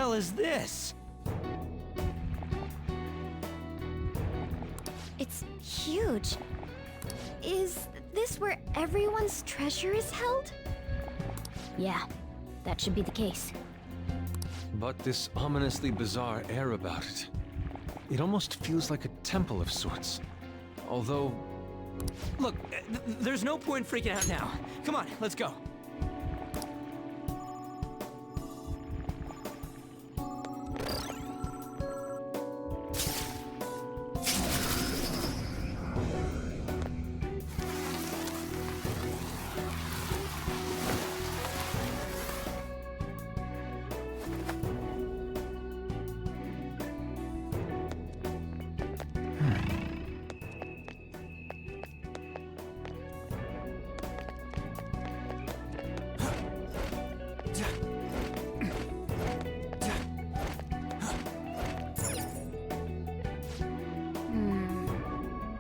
hell is this? It's huge. Is this where everyone's treasure is held? Yeah, that should be the case. But this ominously bizarre air about it. It almost feels like a temple of sorts. Although... Look, there's no point freaking out now. Come on, let's go.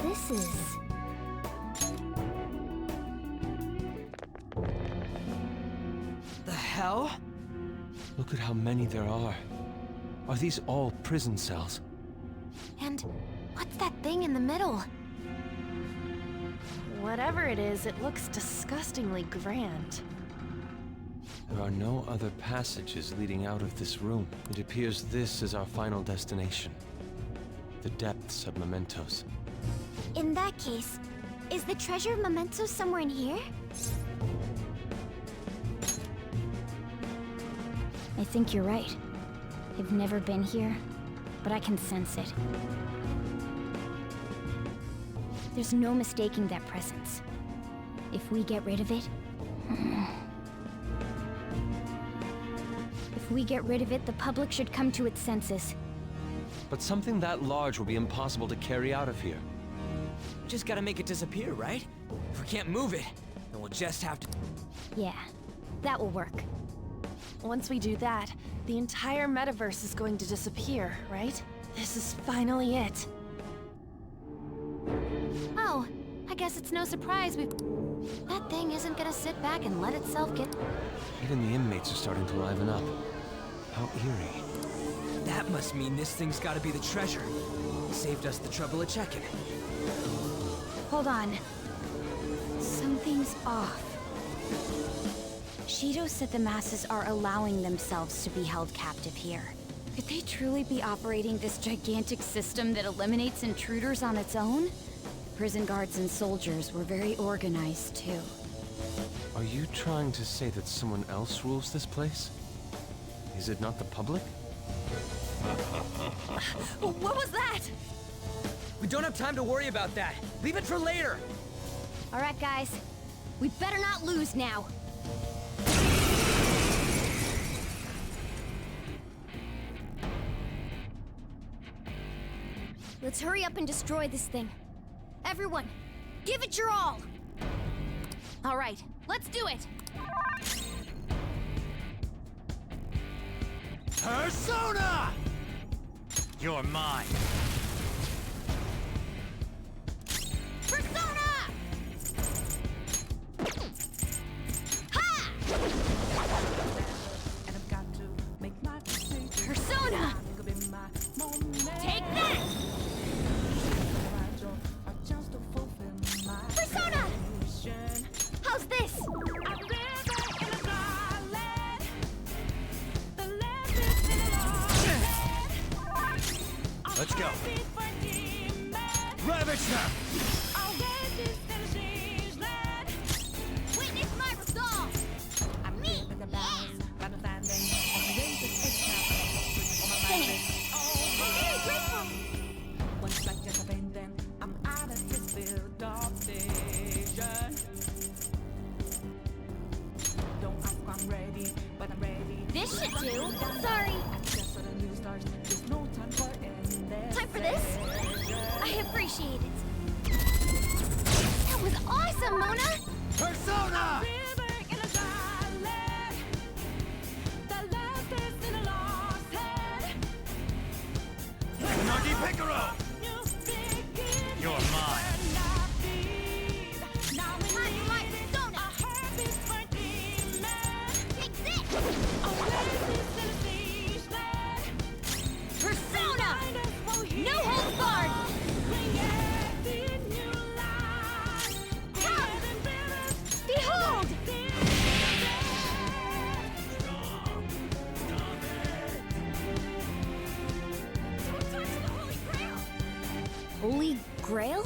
This is... The hell? Look at how many there are. Are these all prison cells? And what's that thing in the middle? Whatever it is, it looks disgustingly grand. There are no other passages leading out of this room. It appears this is our final destination. The depths of mementos. In that case, is the treasure of mementos somewhere in here? I think you're right. I've never been here, but I can sense it. There's no mistaking that presence. If we get rid of it... If we get rid of it, the public should come to its senses. But something that large will be impossible to carry out of here. Just gotta make it disappear, right? If we can't move it, then we'll just have to... Yeah, that will work. Once we do that, the entire metaverse is going to disappear, right? This is finally it. Oh, I guess it's no surprise that thing isn't gonna sit back and let itself get... Even the inmates are starting to liven up. How eerie. That must mean this thing's gotta be the treasure. It saved us the trouble of checking. Hold on. Something's off. Shido said the masses are allowing themselves to be held captive here. Could they truly be operating this gigantic system that eliminates intruders on its own? The prison guards and soldiers were very organized, too. Are you trying to say that someone else rules this place? Is it not the public? What was that? We don't have time to worry about that. Leave it for later. All right, guys. We better not lose now. Let's hurry up and destroy this thing. Everyone, give it your all! All right, let's do it! Persona! You're mine. Persona! Ha! Persona! Take that! Persona! How's this? Let's go. Ravage them! Witness my resolve! Me! Yeah! Thanks. I'm very grateful. This should do. Sorry. Time for this? I appreciate it. That was awesome, Mona! Persona! Nagi Picaro! You're mine. My persona! Take this! Holy Grail?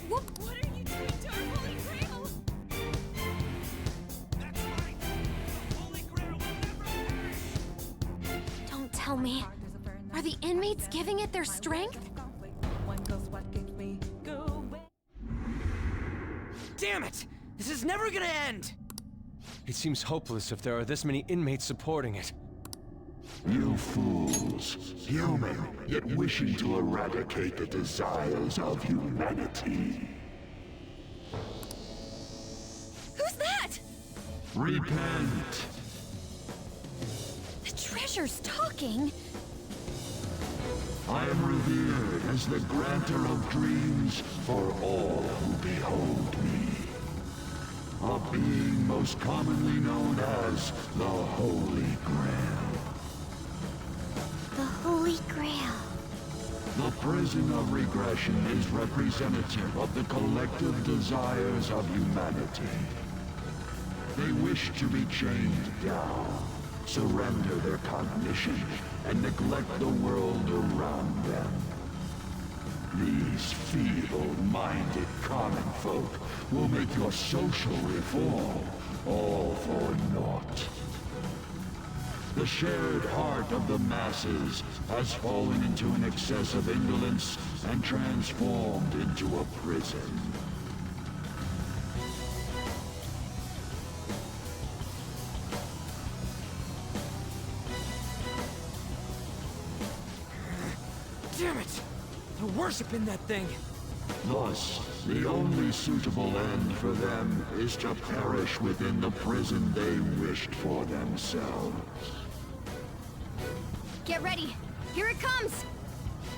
What are you doing to our Holy Grail? That's right! The Holy Grail will never perish! Don't tell me. Are the inmates giving it their strength? Damn it! This is never gonna end! It seems hopeless if there are this many inmates supporting it. You fools, human, yet wishing to eradicate the desires of humanity. Who's that? Repent! The treasure's talking. I am revered as the granter of dreams for all who behold me. A being most commonly known as the Holy Grail. The Holy Grail. The prison of regression is representative of the collective desires of humanity. They wish to be chained down, surrender their cognition, and neglect the world around them. These feeble-minded common folk will make your social reform all for naught. The shared heart of the masses has fallen into an excess of indolence and transformed into a prison. Damn it! They're worshiping that thing! Thus, the only suitable end for them is to perish within the prison they wished for themselves. Get ready. Here it comes.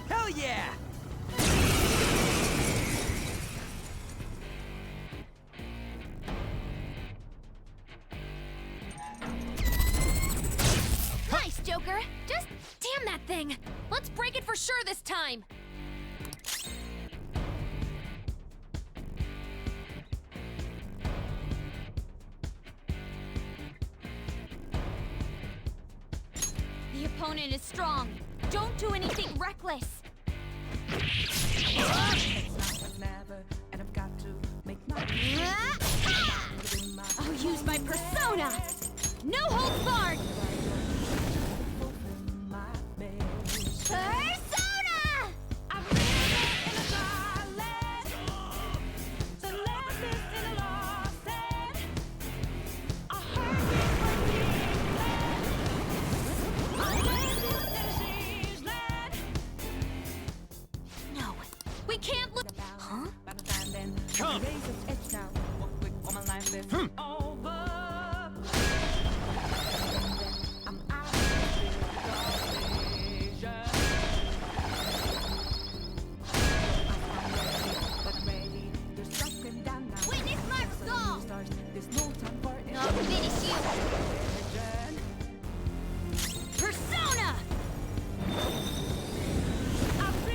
Hell yeah! Nice, Joker! Just damn that thing! Let's break it for sure this time! The opponent is strong. Don't do anything reckless. I'll use my persona. No holds barred. Persona! No, we can't look. Huh? Come! Witness my resolve. I'll finish you. Persona! Persona!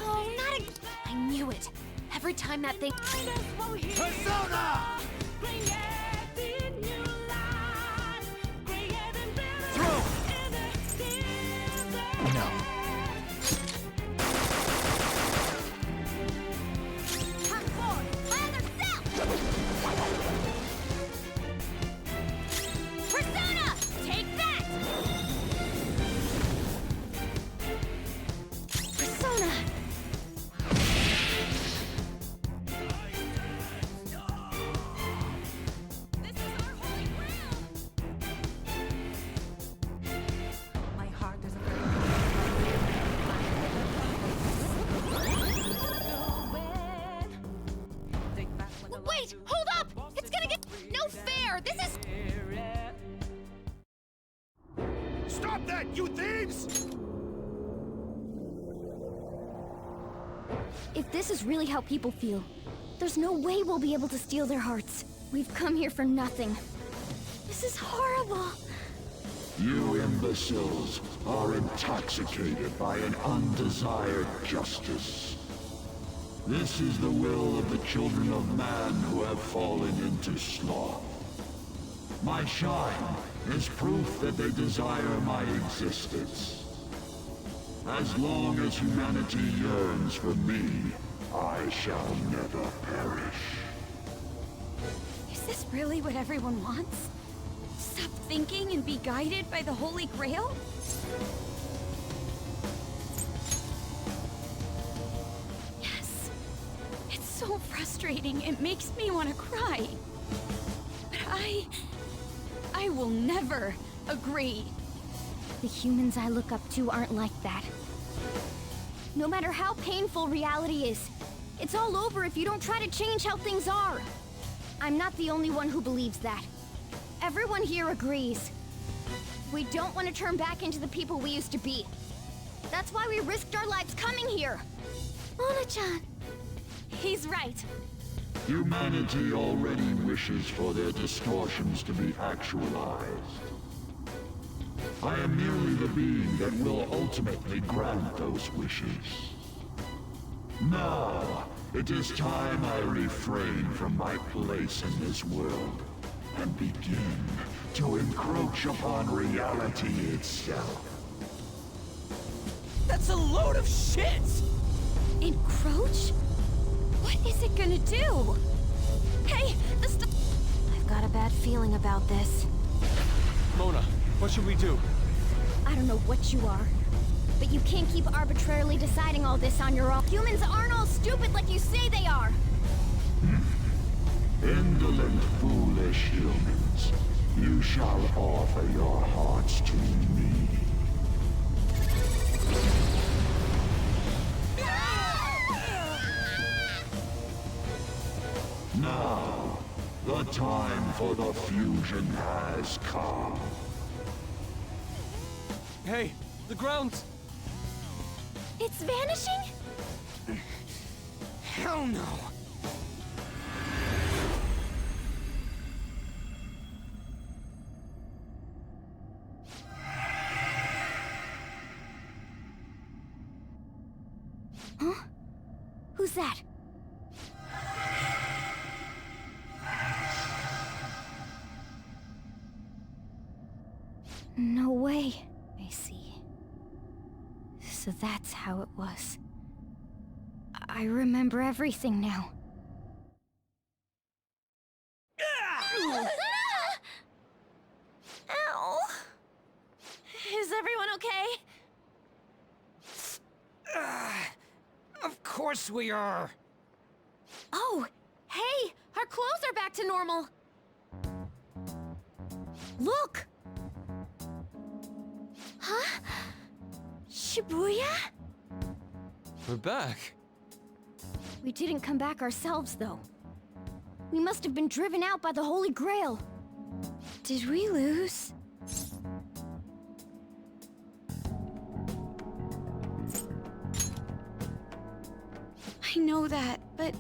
Oh, not again. I knew it. Every time that thing. Persona! Throw! No. Come forward. My other self! Persona! Take that! Persona! This is our Holy Grail! My heart is a Wait! Hold up! It's gonna get. No fair! This is. Stop that, you thieves! If this is really how people feel, there's no way we'll be able to steal their hearts. We've come here for nothing. This is horrible. You imbeciles are intoxicated by an undesired justice. This is the will of the children of man who have fallen into sloth. My shine is proof that they desire my existence. As long as humanity yearns for me, I shall never perish. Is this really what everyone wants? Stop thinking and be guided by the Holy Grail? Yes. It's so frustrating. It makes me want to cry. But I will never agree. The humans I look up to aren't like that. No matter how painful reality is, it's all over if you don't try to change how things are. I'm not the only one who believes that. Everyone here agrees. We don't want to turn back into the people we used to be. That's why we risked our lives coming here. Mona-chan. He's right. Humanity already wishes for their distortions to be actualized. I am merely the being that will ultimately grant those wishes. Now, it is time I refrain from my place in this world and begin to encroach upon reality itself. That's a load of shit! Encroach? What is it gonna do? Hey, I've got a bad feeling about this. Mona, what should we do? I don't know what you are, but you can't keep arbitrarily deciding all this on your own. Humans aren't all stupid like you say they are! Indolent, foolish humans, you shall offer your hearts to me. Now, the time for the fusion has come. Hey, the grounds! It's vanishing? Hell no! Huh? Who's that? No way. I see. So that's how it was. I remember everything now. Ow! Is everyone okay? Of course we are! Oh, hey! Our clothes are back to normal! Look! Huh? Shibuya? We're back. We didn't come back ourselves, though. We must have been driven out by the Holy Grail. Did we lose? I know that, but...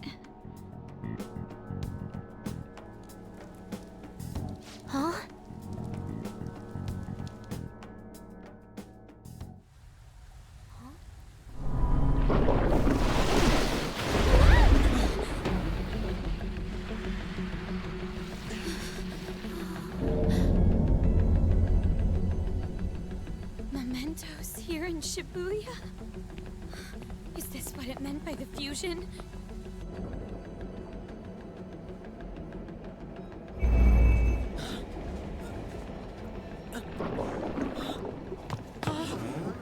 Huh? Mementos here in Shibuya? Is this what it meant by the fusion?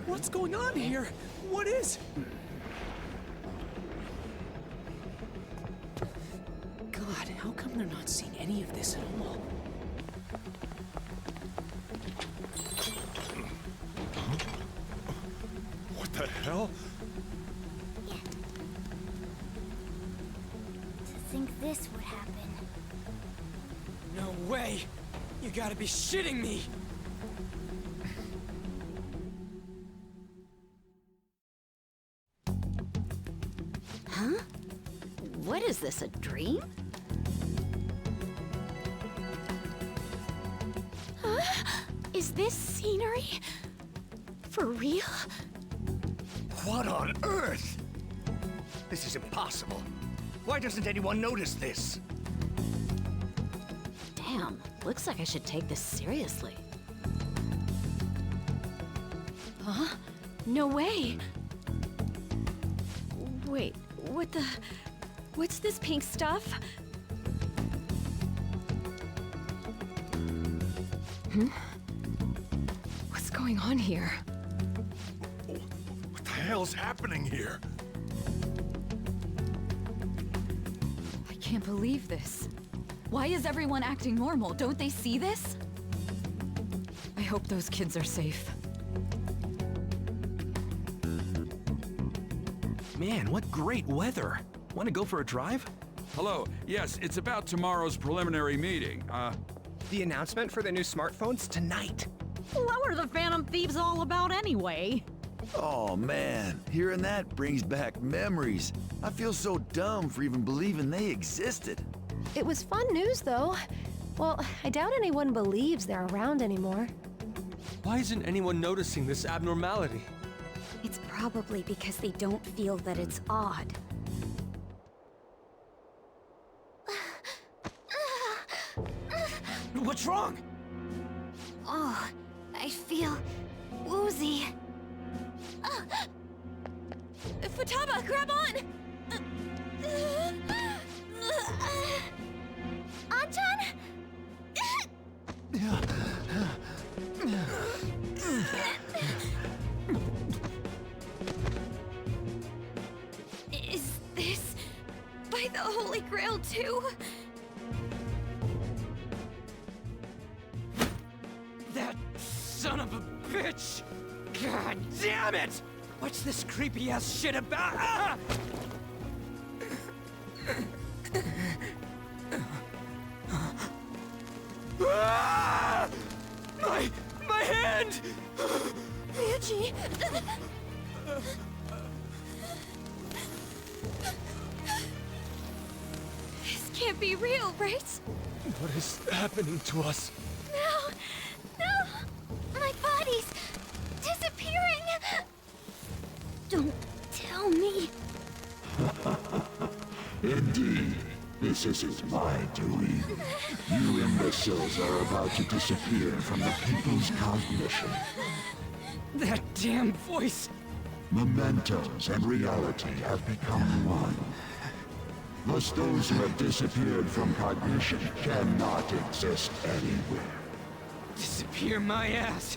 What's going on here? What is... God, how come they're not seeing any of this at all? What the hell? To think this would happen. No way! You gotta be shitting me! Huh? What is this, a dream? Is this scenery? For real? What on earth? This is impossible. Why doesn't anyone notice this? Damn, looks like I should take this seriously. Huh? No way! Wait, what the... What's this pink stuff? What's going on here? What the hell's happening here? I can't believe this. Why is everyone acting normal? Don't they see this? I hope those kids are safe. Man, what great weather. Want to go for a drive? Hello. Yes, it's about tomorrow's preliminary meeting. The announcement for the new smartphones tonight. What were the Phantom Thieves all about anyway? Oh man, hearing that brings back memories. I feel so dumb for even believing they existed. It was fun news, though. Well, I doubt anyone believes they're around anymore. Why isn't anyone noticing this abnormality? It's probably because they don't feel that it's odd. What's wrong? Oh, I feel woozy. Futaba, grab on! Anton? Is this by the Holy Grail too? That son of a bitch! God damn it! What's this creepy ass shit about? Ah! Ah! My hand! Ryuji! This can't be real, right? What is happening to us? No! No! My body's disappearing! Don't tell me. Indeed, this isn't my doing. You imbeciles are about to disappear from the people's cognition. That damn voice! Mementos and reality have become one. Thus those who have disappeared from cognition cannot exist anywhere. Disappear my ass!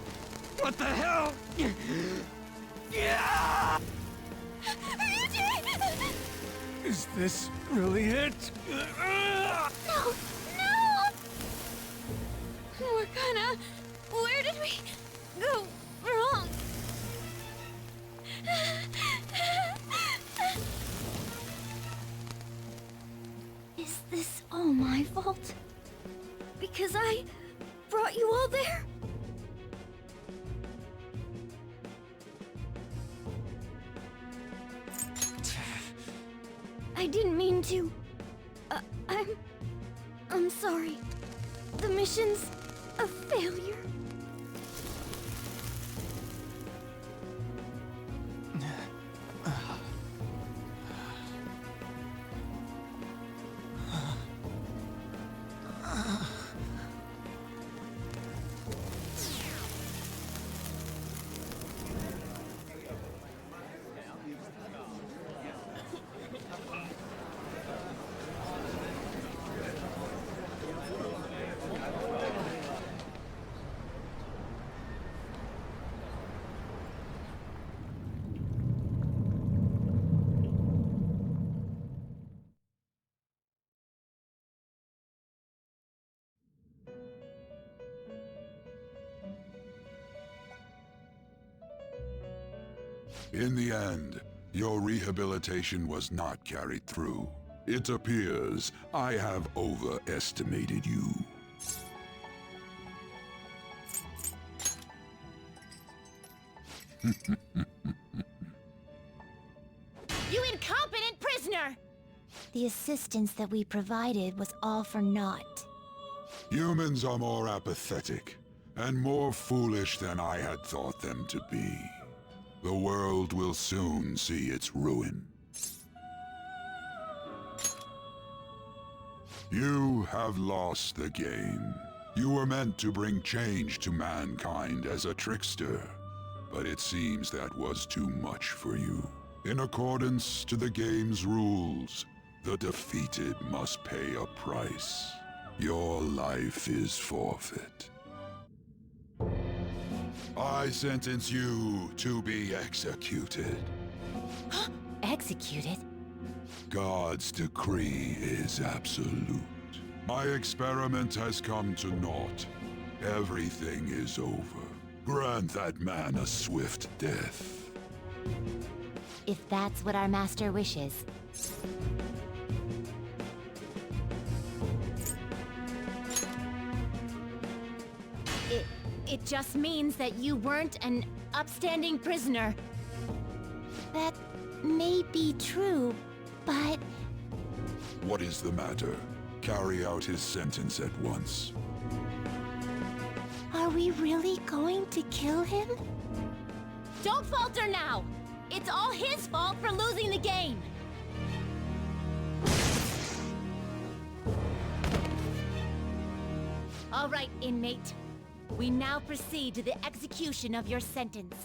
What the hell? Yeah! Ryuji! Is this really it? No! No! Morgana, where did we go wrong? Is this all my fault? Because I brought you all there? I didn't mean to. I'm sorry. The mission's a failure. In the end, your rehabilitation was not carried through. It appears I have overestimated you. You incompetent prisoner! prisoner! The assistance that we provided was all for naught. Humans are more apathetic, and more foolish than I had thought them to be. The world will soon see its ruin. You have lost the game. You were meant to bring change to mankind as a trickster, but it seems that was too much for you. In accordance to the game's rules, the defeated must pay a price. Your life is forfeit. I sentence you to be executed. Executed? God's decree is absolute. My experiment has come to naught. Everything is over. Grant that man a swift death. If that's what our master wishes. It just means that you weren't an upstanding prisoner. That may be true, but... What is the matter? Carry out his sentence at once. Are we really going to kill him? Don't falter now! It's all his fault for losing the game! All right, inmate. We now proceed to the execution of your sentence.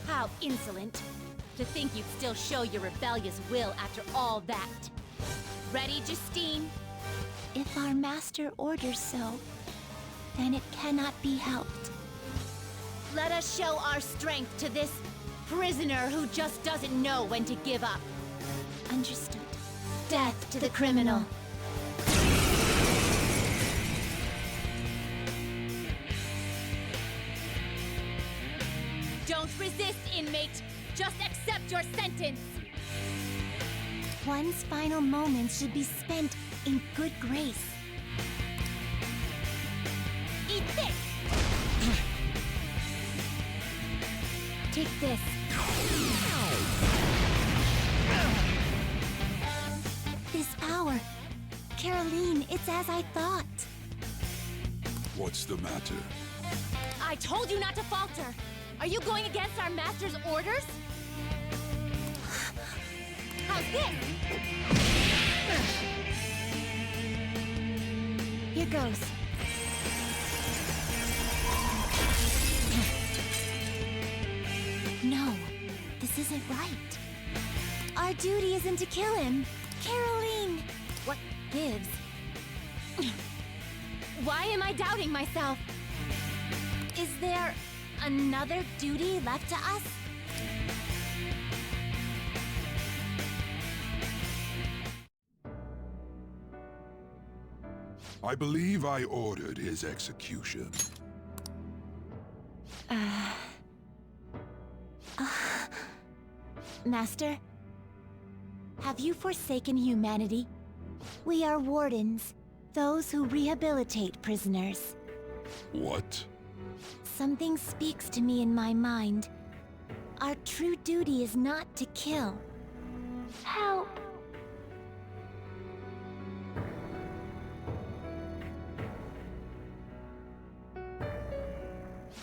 How insolent. To think you'd still show your rebellious will after all that. Ready, Justine? If our master orders so, then it cannot be helped. Let us show our strength to this prisoner who just doesn't know when to give up. Understood. Death to the criminal. Don't resist, inmate. Just accept your sentence. One's final moments should be spent in good grace. Eat this! Take this. This power. Caroline, it's as I thought. What's the matter? I told you not to falter. Are you going against our master's orders? How's this? Here goes. No, this isn't right. Our duty isn't to kill him. Caroline! What gives? Why am I doubting myself? Is there another duty left to us? I believe I ordered his execution. Master, have you forsaken humanity? We are wardens, those who rehabilitate prisoners. What? Something speaks to me in my mind. Our true duty is not to kill. Help!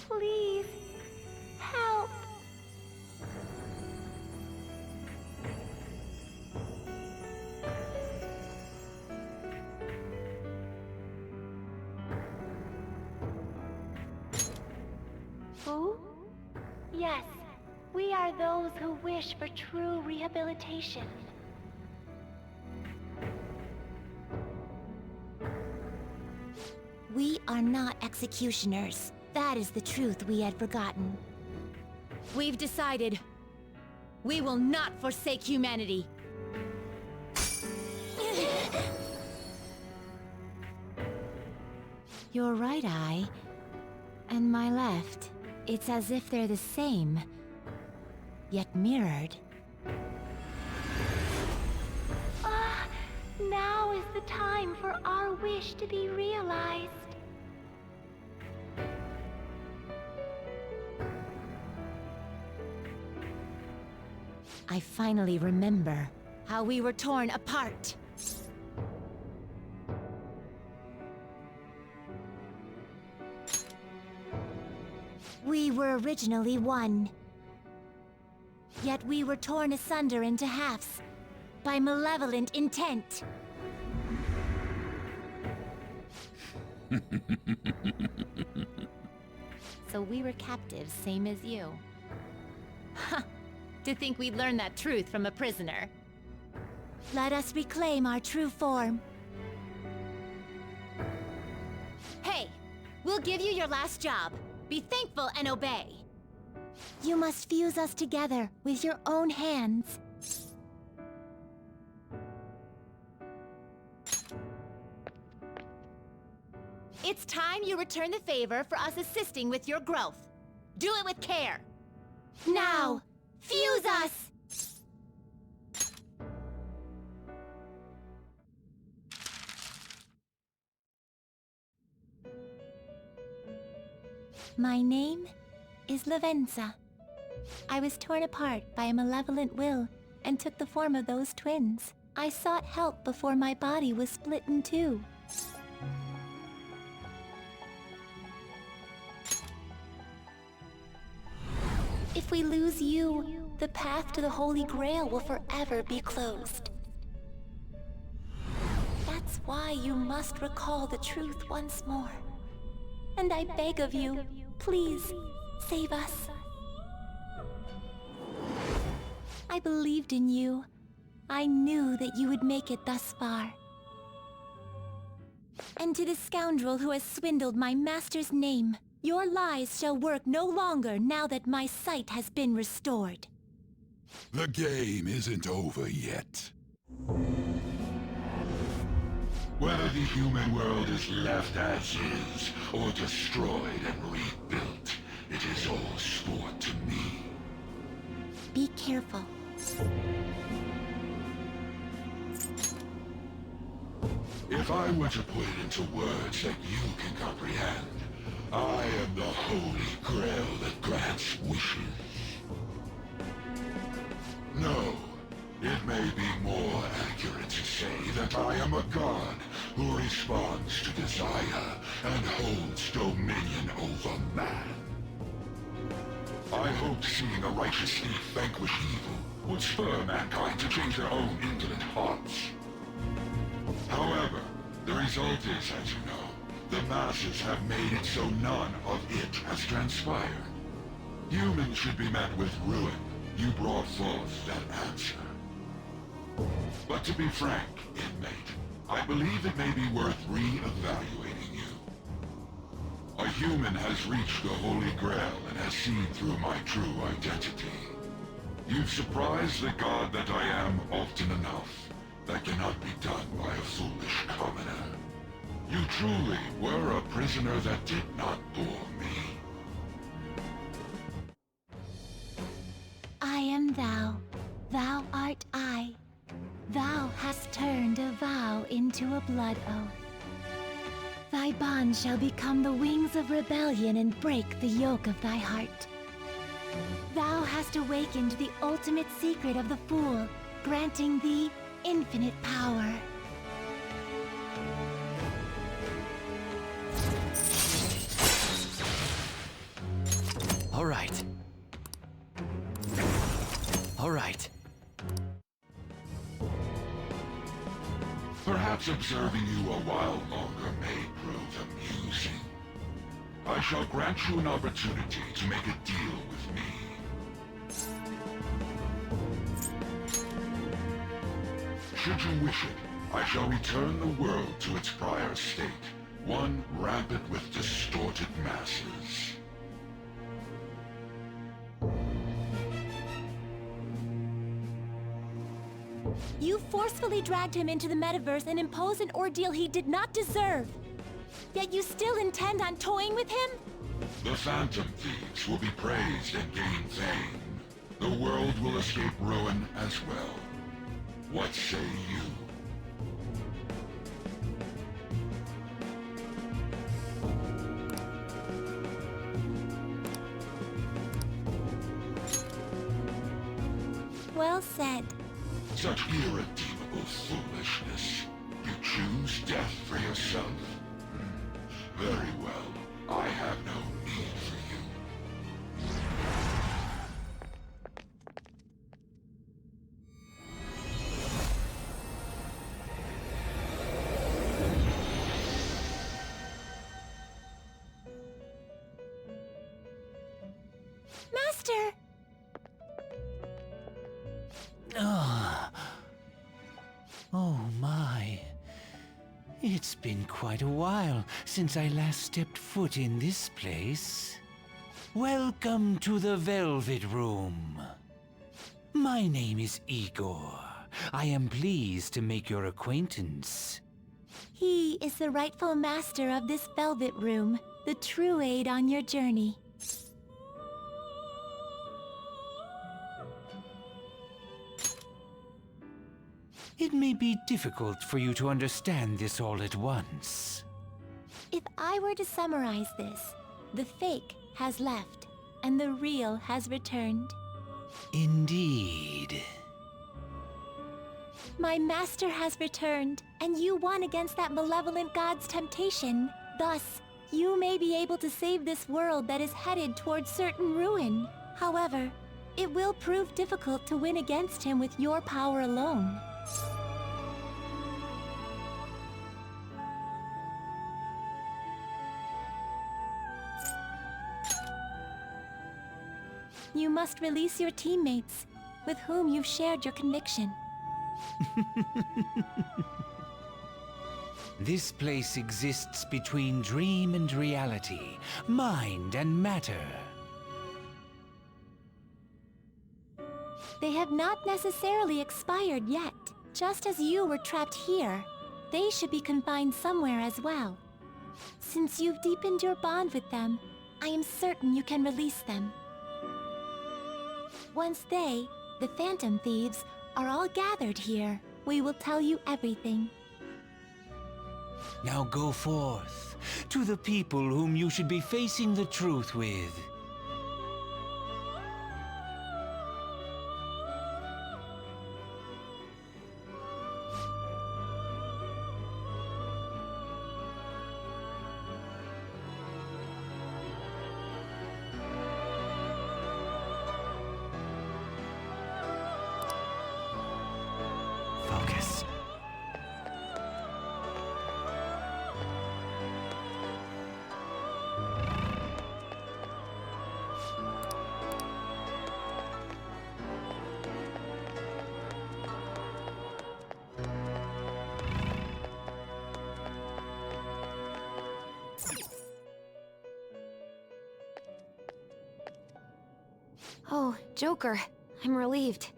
Please, help! Who? Yes, we are those who wish for true rehabilitation. We are not executioners. That is the truth we had forgotten. We've decided. We will not forsake humanity. Your right eye and my left. It's as if they're the same, yet mirrored. Now is the time for our wish to be realized. I finally remember how we were torn apart. We were originally one. Yet we were torn asunder into halves by malevolent intent. So we were captives, same as you. Ha! To think we'd learn that truth from a prisoner. Let us reclaim our true form. Hey! We'll give you your last job. Be thankful and obey. You must fuse us together with your own hands. It's time you return the favor for us assisting with your growth. Do it with care. Now, fuse us! My name is Lavenza. I was torn apart by a malevolent will and took the form of those twins. I sought help before my body was split in two. If we lose you, the path to the Holy Grail will forever be closed. That's why you must recall the truth once more. And I beg of you, please, save us. I believed in you. I knew that you would make it thus far. And to the scoundrel who has swindled my master's name, your lies shall work no longer now that my sight has been restored. The game isn't over yet. Whether the human world is left as is, or destroyed and rebuilt, it is all sport to me. Be careful. If I were to put it into words that you can comprehend, I am the Holy Grail that grants wishes. No, it may be more accurate to say that I am a god who responds to desire and holds dominion over man. I hoped seeing a righteous thief vanquish evil would spur mankind to change their own indolent hearts. However, the result is, as you know, the masses have made it so none of it has transpired. Humans should be met with ruin. You brought forth that answer. But to be frank, inmate, I believe it may be worth re-evaluating you. A human has reached the Holy Grail and has seen through my true identity. You've surprised the god that I am often enough. That cannot be done by a foolish commoner. You truly were a prisoner that did not bore me. I am thou, thou art I. Thou hast turned a vow into a blood oath. Thy bond shall become the wings of rebellion and break the yoke of thy heart. Thou hast awakened the ultimate secret of the Fool, granting thee infinite power. All right. All right. Perhaps observing you a while longer may prove amusing. I shall grant you an opportunity to make a deal with me. Should you wish it, I shall return the world to its prior state, one rampant with distorted masses. You forcefully dragged him into the metaverse and imposed an ordeal he did not deserve. Yet you still intend on toying with him? The Phantom Thieves will be praised and gain fame. The world will escape ruin as well. What say you? Well said. Such irredeemable foolishness. You choose death for yourself. Very well. I have no need for you. Master! Oh my. It's been quite a while since I last stepped foot in this place. Welcome to the Velvet Room. My name is Igor. I am pleased to make your acquaintance. He is the rightful master of this Velvet Room, the true aid on your journey. It may be difficult for you to understand this all at once. If I were to summarize this, the fake has left, and the real has returned. Indeed. My master has returned, and you won against that malevolent god's temptation. Thus, you may be able to save this world that is headed towards certain ruin. However, it will prove difficult to win against him with your power alone. You must release your teammates, with whom you've shared your conviction. This place exists between dream and reality, mind and matter. They have not necessarily expired yet. Just as you were trapped here, they should be confined somewhere as well. Since you've deepened your bond with them, I am certain you can release them. Once they, the Phantom Thieves, are all gathered here, we will tell you everything. Now go forth, to the people whom you should be facing the truth with. Focus. Oh, Joker. I'm relieved.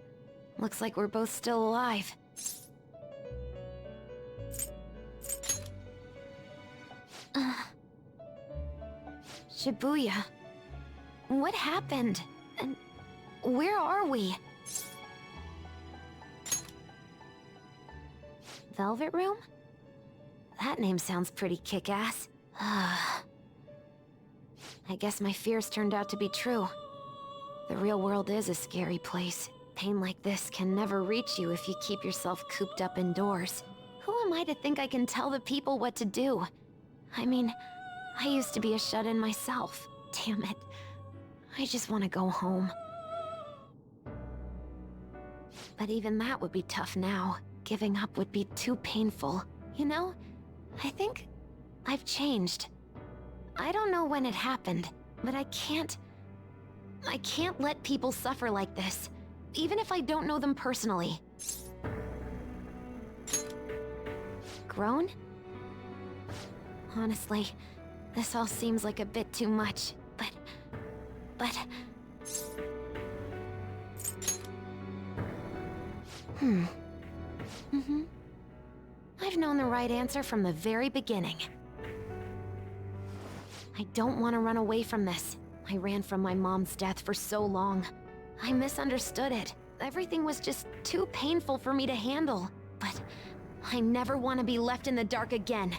Looks like we're both still alive. Shibuya. What happened? And where are we? Velvet Room? That name sounds pretty kick-ass. I guess my fears turned out to be true. The real world is a scary place. Pain like this can never reach you if you keep yourself cooped up indoors. Who am I to think I can tell the people what to do? I mean, I used to be a shut-in myself. Damn it. I just want to go home. But even that would be tough now. Giving up would be too painful. You know, I think I've changed. I don't know when it happened, but I can't let people suffer like this, even if I don't know them personally. Grown? Honestly, this all seems like a bit too much, but... I've known the right answer from the very beginning. I don't want to run away from this. I ran from my mom's death for so long. I misunderstood it. Everything was just too painful for me to handle. But I never want to be left in the dark again.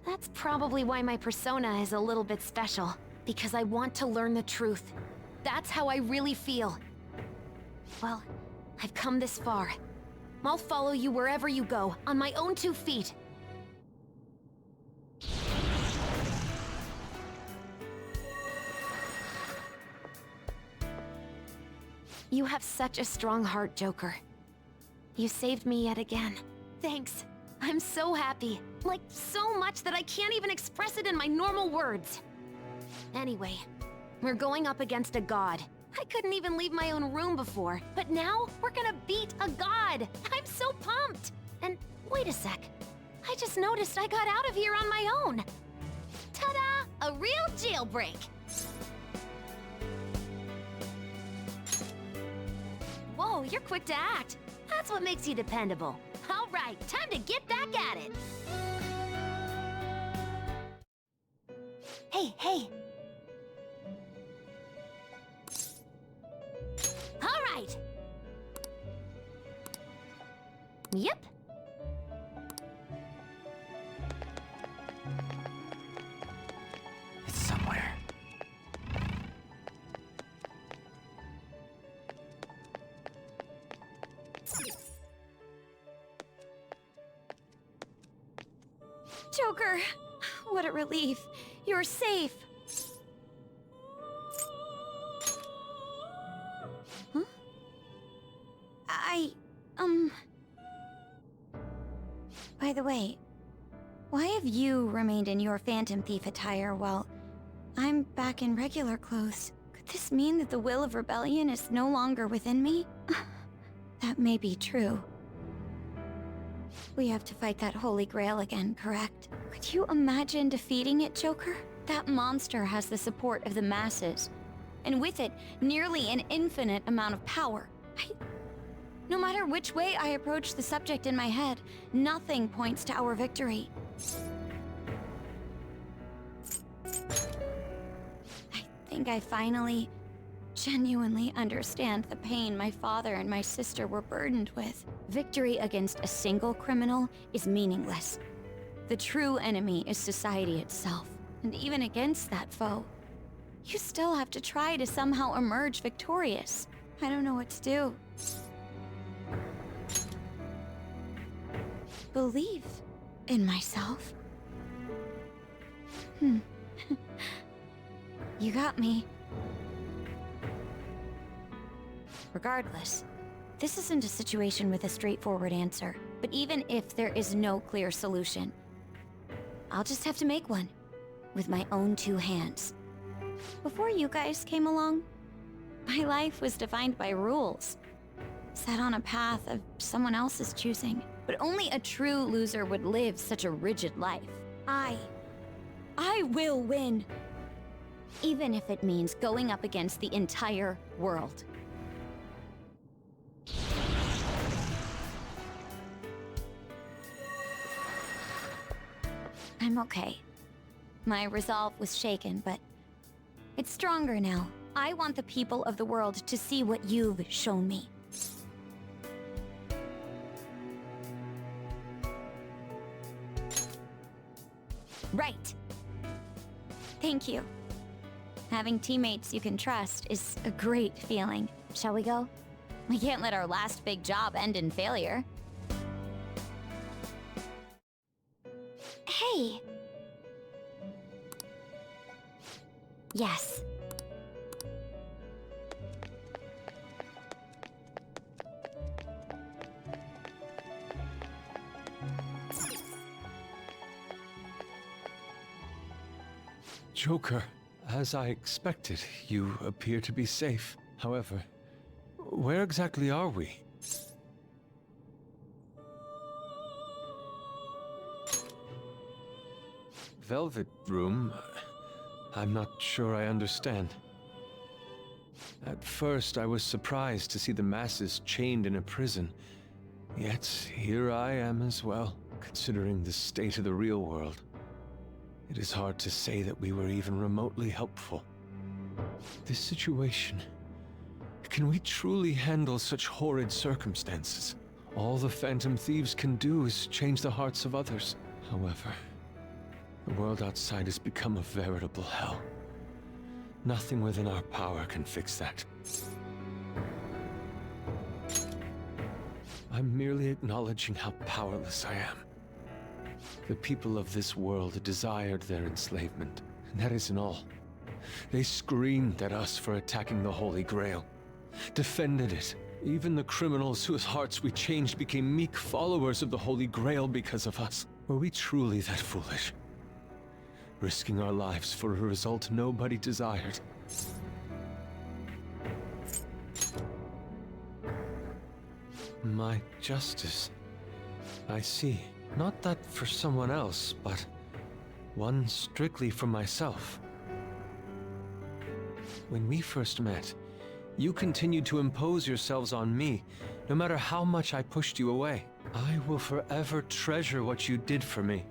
That's probably why my persona is a little bit special. Because I want to learn the truth. That's how I really feel. Well, I've come this far. I'll follow you wherever you go, on my own 2 feet. You have such a strong heart, Joker. You saved me yet again. Thanks. I'm so happy. Like, so much that I can't even express it in my normal words. Anyway, we're going up against a god. I couldn't even leave my own room before, but now we're gonna beat a god! I'm so pumped! And wait a sec. I just noticed I got out of here on my own. Ta-da! A real jailbreak! Whoa, you're quick to act. That's what makes you dependable. All right, time to get back at it. Hey. All right. Yep. It's somewhere. Joker! What a relief. You're safe. Huh? By the way, why have you remained in your Phantom Thief attire while I'm back in regular clothes? Could this mean that the will of rebellion is no longer within me? That may be true. We have to fight that Holy Grail again, correct? Could you imagine defeating it, Joker? That monster has the support of the masses, and with it, nearly an infinite amount of power. No matter which way I approach the subject in my head, nothing points to our victory. I think I finally, genuinely understand the pain my father and my sister were burdened with. Victory against a single criminal is meaningless. The true enemy is society itself. And even against that foe, you still have to try to somehow emerge victorious. I don't know what to do. Believe in myself. You got me. Regardless, this isn't a situation with a straightforward answer. But even if there is no clear solution, I'll just have to make one. With my own 2 hands. Before you guys came along, my life was defined by rules. Set on a path of someone else's choosing. But only a true loser would live such a rigid life. I will win. Even if it means going up against the entire world. I'm okay. My resolve was shaken, but it's stronger now. I want the people of the world to see what you've shown me. Right. Thank you. Having teammates you can trust is a great feeling. Shall we go? We can't let our last big job end in failure. Hey! Yes. Joker, as I expected, you appear to be safe. However, where exactly are we? Velvet Room? I'm not sure I understand. At first, I was surprised to see the masses chained in a prison. Yet, here I am as well, considering the state of the real world. It is hard to say that we were even remotely helpful. This situation... Can we truly handle such horrid circumstances? All the Phantom Thieves can do is change the hearts of others. However, the world outside has become a veritable hell. Nothing within our power can fix that. I'm merely acknowledging how powerless I am. The people of this world desired their enslavement, and that isn't all. They screamed at us for attacking the Holy Grail, defended it. Even the criminals whose hearts we changed became meek followers of the Holy Grail because of us. Were we truly that foolish? Risking our lives for a result nobody desired. My justice. I see. Not that for someone else, but one strictly for myself. When we first met, you continued to impose yourselves on me, no matter how much I pushed you away. I will forever treasure what you did for me.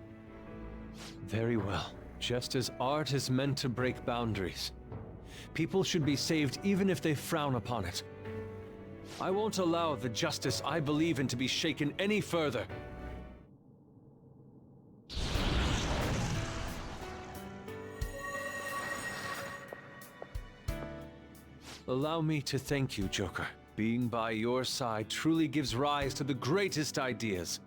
Very well. Just as art is meant to break boundaries, people should be saved even if they frown upon it. I won't allow the justice I believe in to be shaken any further. Allow me to thank you, Joker. Being by your side truly gives rise to the greatest ideas.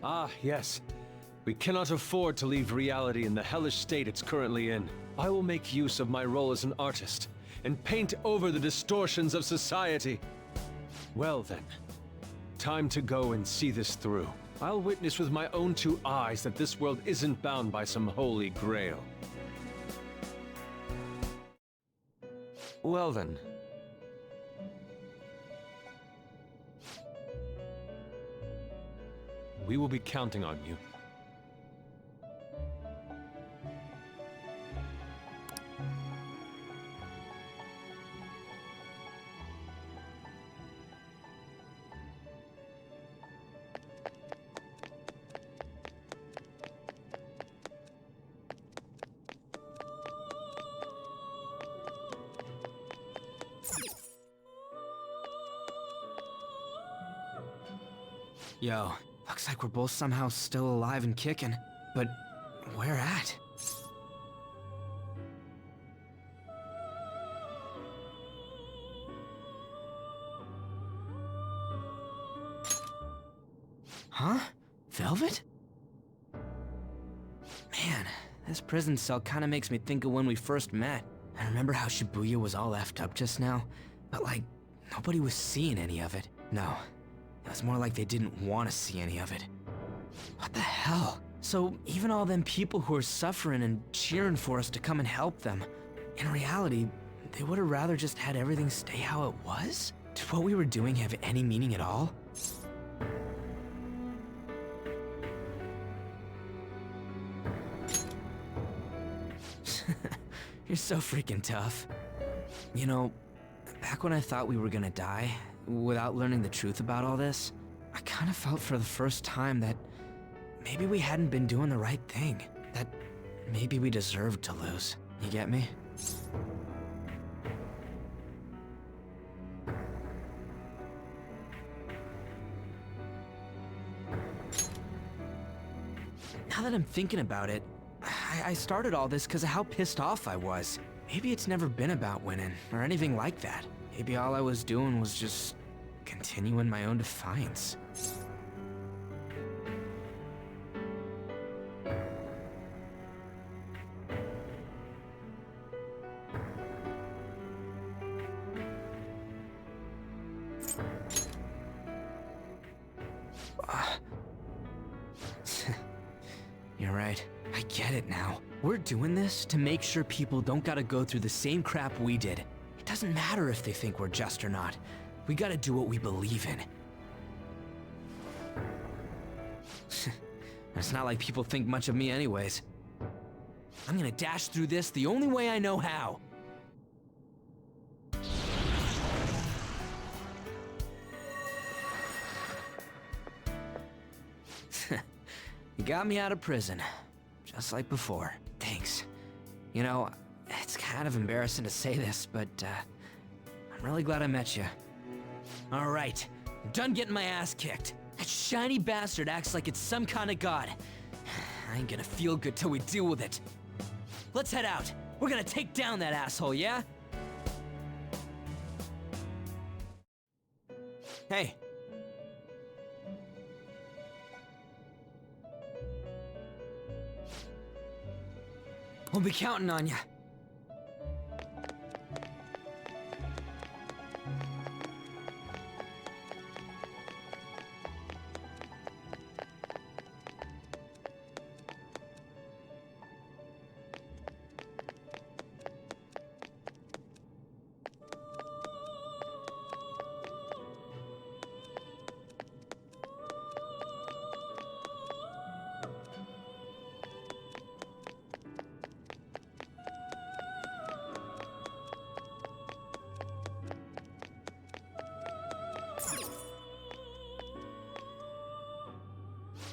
Ah, yes. We cannot afford to leave reality in the hellish state it's currently in. I will make use of my role as an artist and paint over the distortions of society. Well then, time to go and see this through. I'll witness with my own two eyes that this world isn't bound by some holy grail. Well then. We will be counting on you. Yo, looks like we're both somehow still alive and kicking. But where at? Huh? Velvet? Man, this prison cell kinda makes me think of when we first met. I remember how Shibuya was all effed up just now, but like, nobody was seeing any of it. No. It was more like they didn't want to see any of it. What the hell? So even all them people who are suffering and cheering for us to come and help them, in reality, they would have rather just had everything stay how it was? Did what we were doing have any meaning at all? You're so freaking tough. You know, back when I thought we were gonna die, without learning the truth about all this, I kind of felt for the first time that maybe we hadn't been doing the right thing. That maybe we deserved to lose. You get me? Now that I'm thinking about it, I started all this because of how pissed off I was. Maybe it's never been about winning, or anything like that. Maybe all I was doing was just continuing my own defiance. You're right. I get it now. We're doing this to make sure people don't gotta go through the same crap we did. It doesn't matter if they think we're just or not. We gotta do what we believe in. It's not like people think much of me anyways. I'm gonna dash through this the only way I know how. You got me out of prison, just like before. Thanks. You know, it's kind of embarrassing to say this, but I'm really glad I met you. All right, I'm done getting my ass kicked. That shiny bastard acts like it's some kind of god. I ain't gonna feel good till we deal with it. Let's head out. We're gonna take down that asshole, yeah? Hey. We'll be counting on you.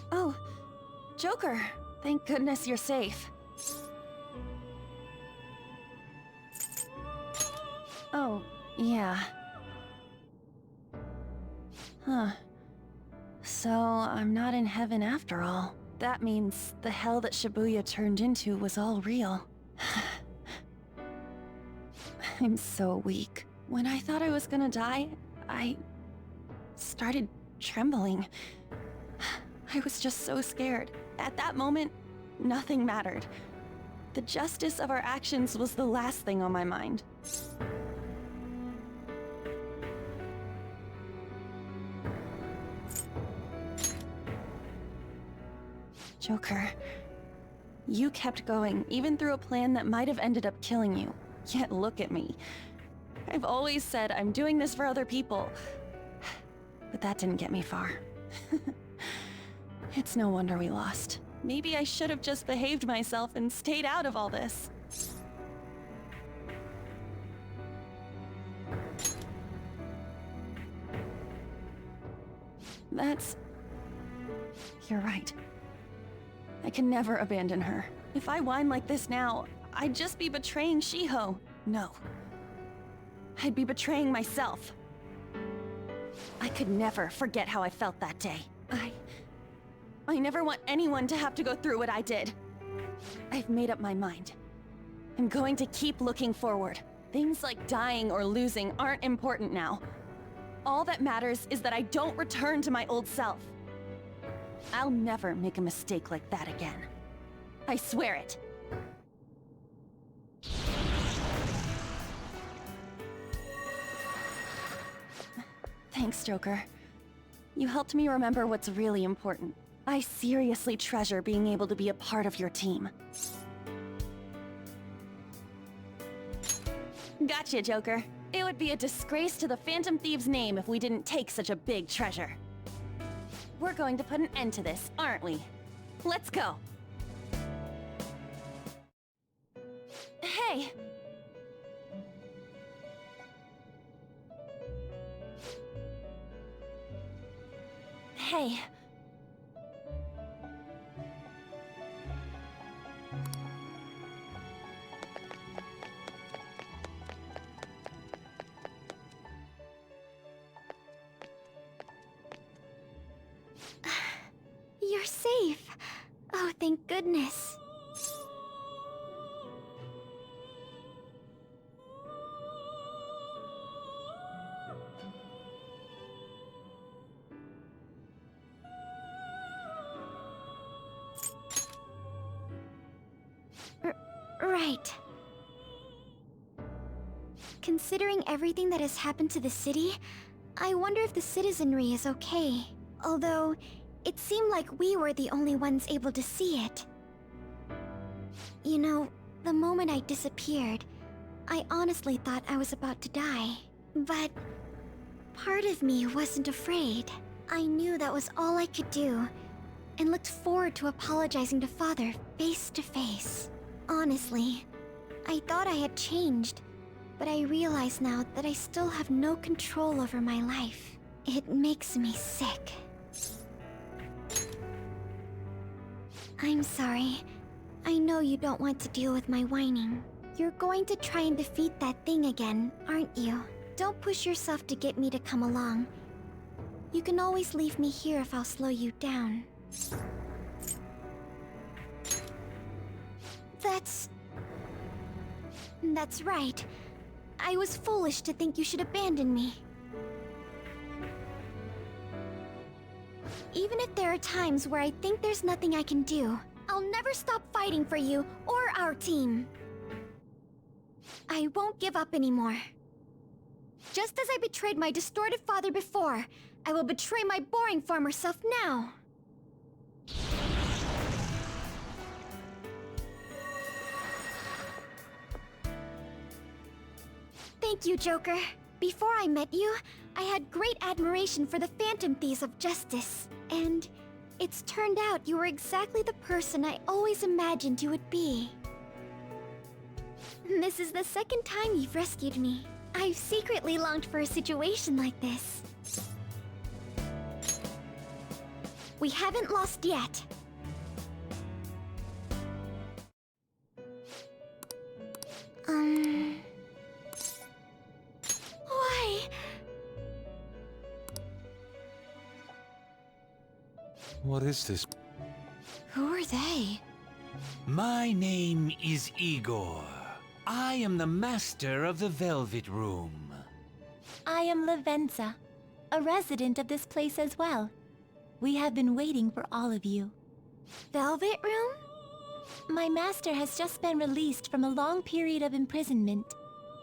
Oh, Joker. Thank goodness you're safe. Oh, yeah. Huh. So, I'm not in heaven after all. That means the hell that Shibuya turned into was all real. I'm so weak. When I thought I was gonna die, I started trembling. I was just so scared. At that moment, nothing mattered. The justice of our actions was the last thing on my mind. Joker, you kept going, even through a plan that might have ended up killing you. Yet look at me. I've always said I'm doing this for other people. But that didn't get me far. It's no wonder we lost. Maybe I should have just behaved myself and stayed out of all this. You're right. I can never abandon her. If I whine like this now, I'd just be betraying Shiho. No. I'd be betraying myself. I could never forget how I felt that day. I never want anyone to have to go through what I did. I've made up my mind. I'm going to keep looking forward. Things like dying or losing aren't important now. All that matters is that I don't return to my old self. I'll never make a mistake like that again. I swear it. Thanks, Joker. You helped me remember what's really important. I seriously treasure being able to be a part of your team. Gotcha, Joker. It would be a disgrace to the Phantom Thieves' name if we didn't take such a big treasure. We're going to put an end to this, aren't we? Let's go! Hey! Hey. You're safe. Oh, thank goodness. Right. Considering everything that has happened to the city, I wonder if the citizenry is okay. Although, it seemed like we were the only ones able to see it. You know, the moment I disappeared, I honestly thought I was about to die. But part of me wasn't afraid. I knew that was all I could do, and looked forward to apologizing to Father face to face. Honestly, I thought I had changed, but I realize now that I still have no control over my life. It makes me sick. I'm sorry. I know you don't want to deal with my whining. You're going to try and defeat that thing again, aren't you? Don't push yourself to get me to come along. You can always leave me here if I'll slow you down. That's right. I was foolish to think you should abandon me. Even if there are times where I think there's nothing I can do, I'll never stop fighting for you or our team. I won't give up anymore. Just as I betrayed my distorted father before, I will betray my boring farmer self now. Thank you, Joker. Before I met you, I had great admiration for the Phantom Thieves of Justice. And it's turned out you were exactly the person I always imagined you would be. This is the second time you've rescued me. I've secretly longed for a situation like this. We haven't lost yet. Why? What is this? Who are they? My name is Igor. I am the master of the Velvet Room. I am Lavenza, a resident of this place as well. We have been waiting for all of you. Velvet Room? My master has just been released from a long period of imprisonment.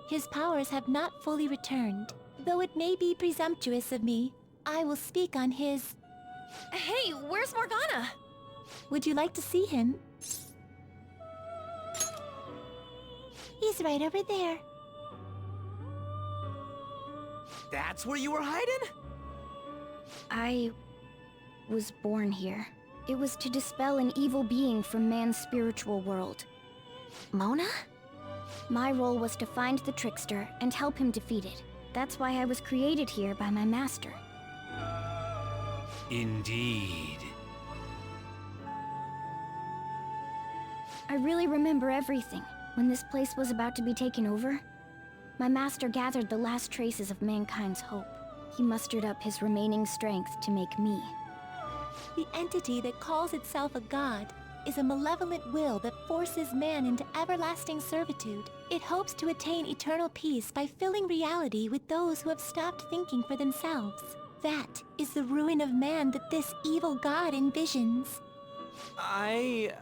His powers have not fully returned. Though it may be presumptuous of me, I will speak on his... Hey, where's Morgana? Would you like to see him? He's right over there. That's where you were hiding? I was born here. It was to dispel an evil being from man's spiritual world. Mona? My role was to find the trickster and help him defeat it. That's why I was created here by my master. Indeed. I really remember everything. When this place was about to be taken over, my master gathered the last traces of mankind's hope. He mustered up his remaining strength to make me. The entity that calls itself a god is a malevolent will that forces man into everlasting servitude. It hopes to attain eternal peace by filling reality with those who have stopped thinking for themselves. That is the ruin of man that this evil god envisions. I,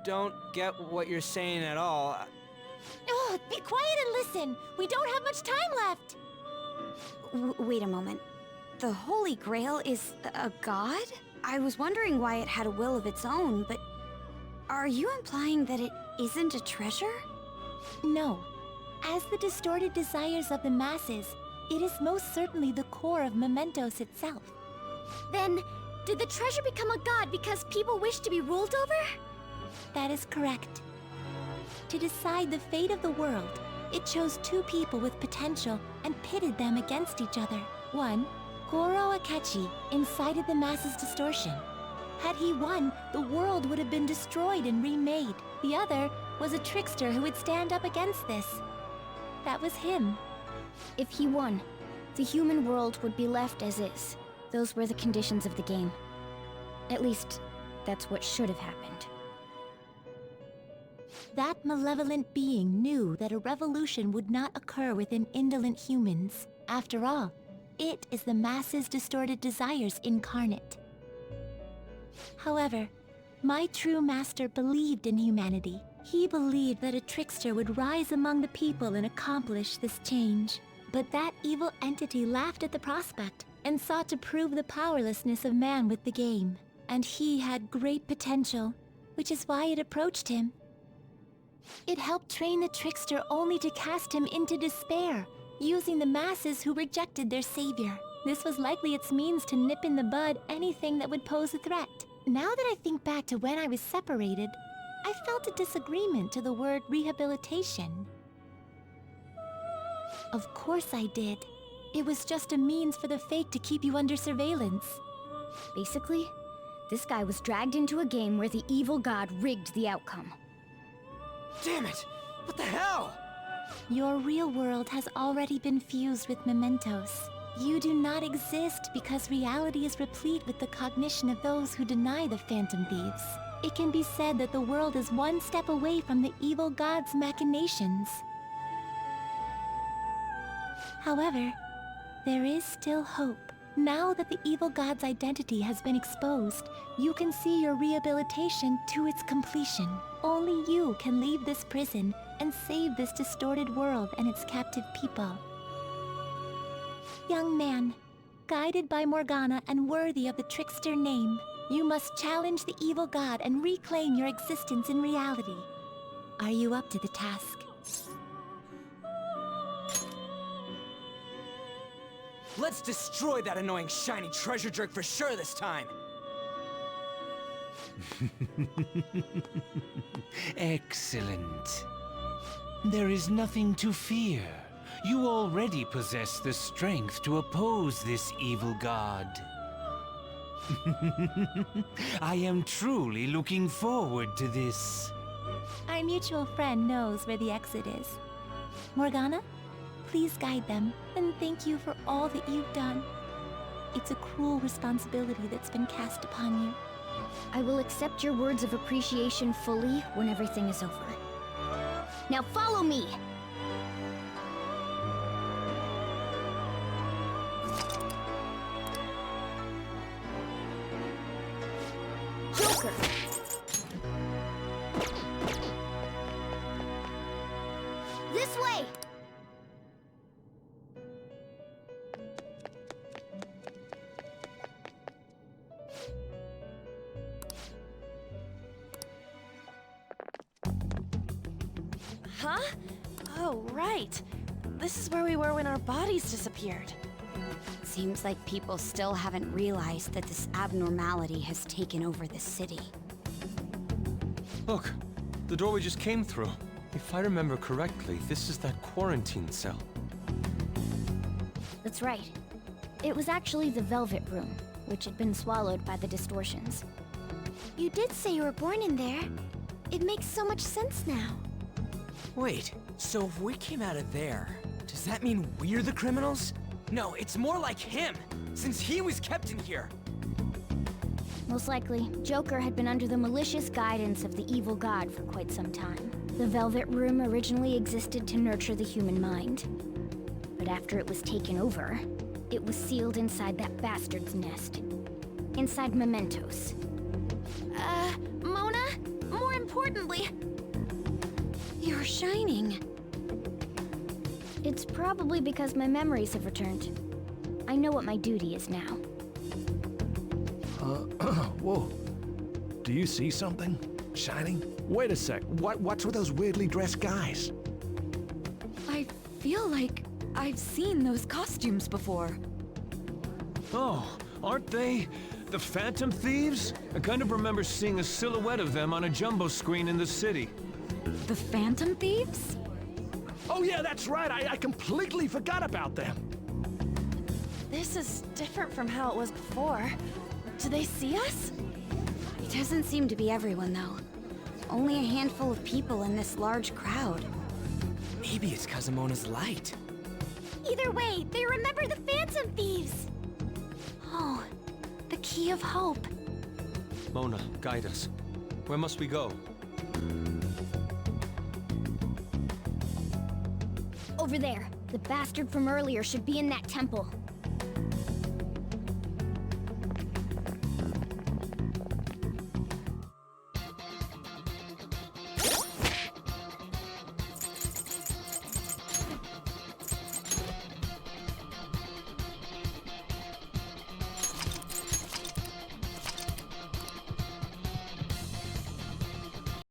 don't get what you're saying at all. Oh, be quiet and listen! We don't have much time left! Wait a moment. The Holy Grail is a god? I was wondering why it had a will of its own, but... Are you implying that it isn't a treasure? No. As the distorted desires of the masses, it is most certainly the core of Mementos itself. Then, did the treasure become a god because people wish to be ruled over? That is correct. To decide the fate of the world, it chose two people with potential and pitted them against each other. One, Goro Akechi, incited the masses' distortion. Had he won, the world would have been destroyed and remade. The other was a trickster who would stand up against this. That was him. If he won, the human world would be left as is. Those were the conditions of the game. At least, that's what should have happened. That malevolent being knew that a revolution would not occur within indolent humans. After all, it is the masses' distorted desires incarnate. However, my true master believed in humanity. He believed that a trickster would rise among the people and accomplish this change. But that evil entity laughed at the prospect and sought to prove the powerlessness of man with the game. And he had great potential, which is why it approached him. It helped train the trickster only to cast him into despair, using the masses who rejected their savior. This was likely its means to nip in the bud anything that would pose a threat. Now that I think back to when I was separated, I felt a disagreement to the word rehabilitation. Of course I did. It was just a means for the fake to keep you under surveillance. Basically, this guy was dragged into a game where the evil god rigged the outcome. Damn it! What the hell? Your real world has already been fused with Mementos. You do not exist because reality is replete with the cognition of those who deny the Phantom Thieves. It can be said that the world is one step away from the evil god's machinations. However, there is still hope. Now that the evil god's identity has been exposed, you can see your rehabilitation to its completion. Only you can leave this prison and save this distorted world and its captive people. Young man, guided by Morgana and worthy of the trickster name, you must challenge the evil god and reclaim your existence in reality. Are you up to the task? Let's destroy that annoying shiny treasure jerk for sure this time! Excellent. There is nothing to fear. You already possess the strength to oppose this evil god. I am truly looking forward to this. Our mutual friend knows where the exit is. Morgana, please guide them, and thank you for all that you've done. It's a cruel responsibility that's been cast upon you. I will accept your words of appreciation fully when everything is over. Now follow me! Joker! This way! Huh? Oh, right. This is where we were when our bodies disappeared. Seems like people still haven't realized that this abnormality has taken over the city. Look, the door we just came through. If I remember correctly, this is that quarantine cell. That's right. It was actually the Velvet Room, which had been swallowed by the distortions. You did say you were born in there. It makes so much sense now. Wait, so if we came out of there, does that mean we're the criminals? No, it's more like him, since he was kept in here. Most likely, Joker had been under the malicious guidance of the evil god for quite some time. The Velvet Room originally existed to nurture the human mind. But after it was taken over, it was sealed inside that bastard's nest. Inside mementos. Mona? More importantly... You're shining. It's probably because my memories have returned. I know what my duty is now. Whoa. Do you see something? Shining? Wait a sec. What's with those weirdly dressed guys? I feel like I've seen those costumes before. Oh, aren't they the Phantom Thieves? I kind of remember seeing a silhouette of them on a jumbo screen in the city. The Phantom Thieves? Oh yeah, that's right. I completely forgot about them. This is different from how it was before. Do they see us? It doesn't seem to be everyone, though. Only a handful of people in this large crowd. Maybe it's Kazumona's light. Either way, they remember the Phantom Thieves! Oh, the Key of Hope. Mona, guide us. Where must we go? Over there. The bastard from earlier should be in that temple.